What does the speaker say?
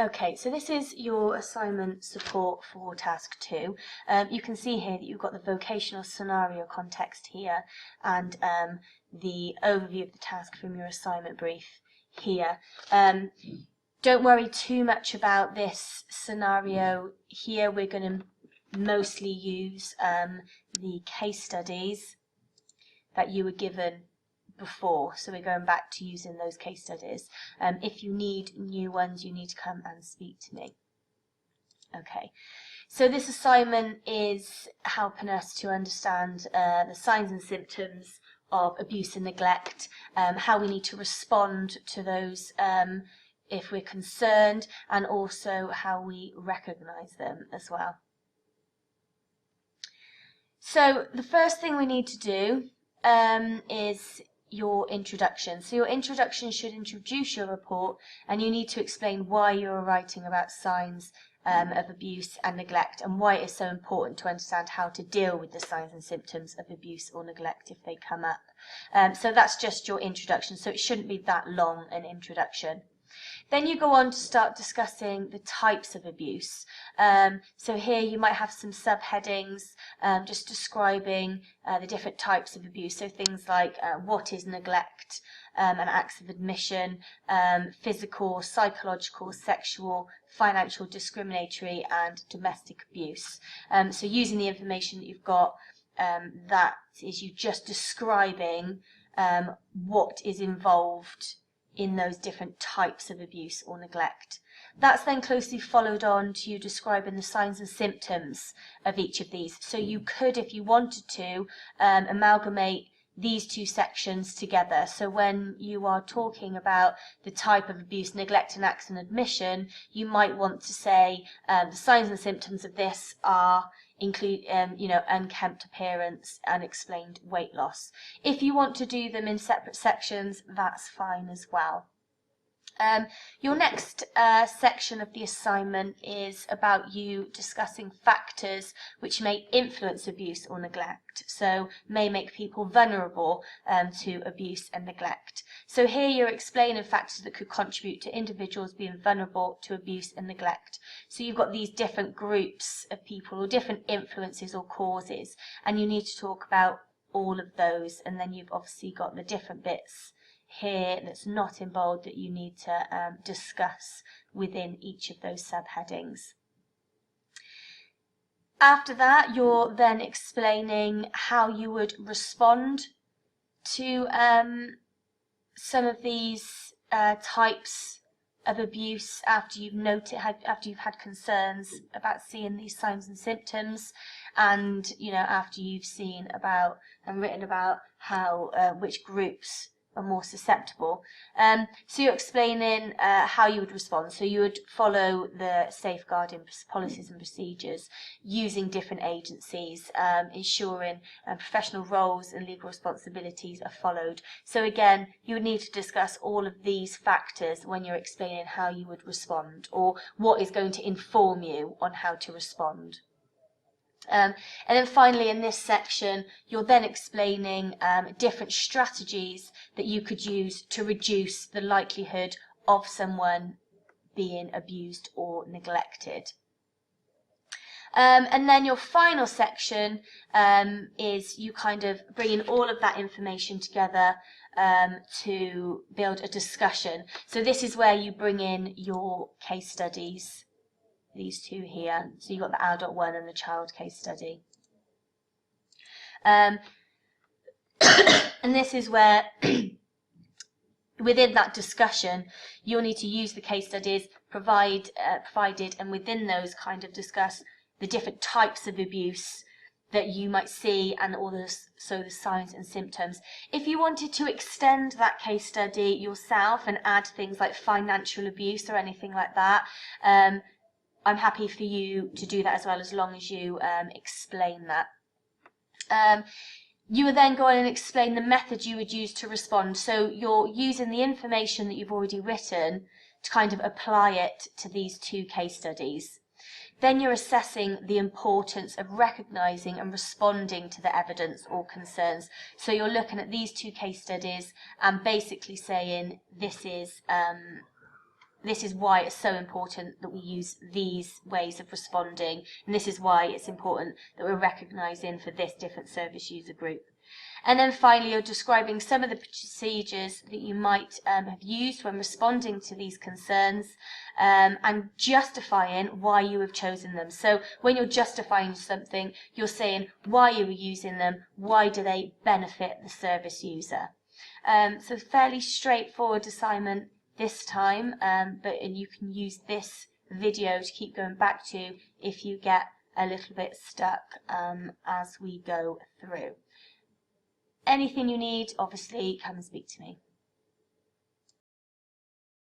Okay, so this is your assignment support for task 2. You can see here that you've got the vocational scenario context here and the overview of the task from your assignment brief here. Don't worry too much about this scenario here. We're going to mostly use the case studies that you were given before, so we're going back to using those case studies. If you need new ones, you need to come and speak to me. Okay, so this assignment is helping us to understand the signs and symptoms of abuse and neglect, how we need to respond to those if we're concerned, and also how we recognise them as well. So the first thing we need to do is your introduction. So your introduction should introduce your report, and you need to explain why you're writing about signs of abuse and neglect, and why it is so important to understand how to deal with the signs and symptoms of abuse or neglect if they come up. So that's just your introduction, so it shouldn't be that long an introduction. Then you go on to start discussing the types of abuse. So here you might have some subheadings just describing the different types of abuse. So things like what is neglect, and acts of admission, physical, psychological, sexual, financial, discriminatory, and domestic abuse. So using the information that you've got, that is you just describing what is involved in those different types of abuse or neglect. That's then closely followed on to you describing the signs and symptoms of each of these. So you could, if you wanted to, amalgamate these two sections together. So when you are talking about the type of abuse, neglect and acts of admission, you might want to say the signs and symptoms of this include unkempt appearance, unexplained weight loss. If you want to do them in separate sections, that's fine as well. Your next section of the assignment is about you discussing factors which may influence abuse or neglect, so may make people vulnerable to abuse and neglect. So here you're explaining factors that could contribute to individuals being vulnerable to abuse and neglect. So you've got these different groups of people or different influences or causes, and you need to talk about all of those, and then you've obviously got the different bits here that's not in bold that you need to discuss within each of those subheadings. After that, you're then explaining how you would respond to some of these types of abuse after you've had concerns about seeing these signs and symptoms, and after you've seen about and written about how which groups are more susceptible. So you're explaining how you would respond. So you would follow the safeguarding policies and procedures using different agencies, ensuring professional roles and legal responsibilities are followed. So again, you would need to discuss all of these factors when you're explaining how you would respond, or what is going to inform you on how to respond. And then finally in this section, you're then explaining different strategies that you could use to reduce the likelihood of someone being abused or neglected. And then your final section is you kind of bringing all of that information together to build a discussion. So this is where you bring in your case studies, these two here. So you've got the adult one and the child case study. And this is where within that discussion you'll need to use the case studies provided, and within those kind of discuss the different types of abuse that you might see, and all this, so the signs and symptoms. If you wanted to extend that case study yourself and add things like financial abuse or anything like that, I'm happy for you to do that as well, as long as you explain that. You would then go on and explain the method you would use to respond. So you're using the information that you've already written to kind of apply it to these two case studies. Then you're assessing the importance of recognising and responding to the evidence or concerns. So you're looking at these two case studies and basically saying this is this is why it's so important that we use these ways of responding, and this is why it's important that we're recognising for this different service user group. And then finally, you're describing some of the procedures that you might have used when responding to these concerns, and justifying why you have chosen them. So when you're justifying something, you're saying why you were using them, why do they benefit the service user. So fairly straightforward assignment this time, and you can use this video to keep going back to if you get a little bit stuck as we go through. Anything you need, obviously, come and speak to me.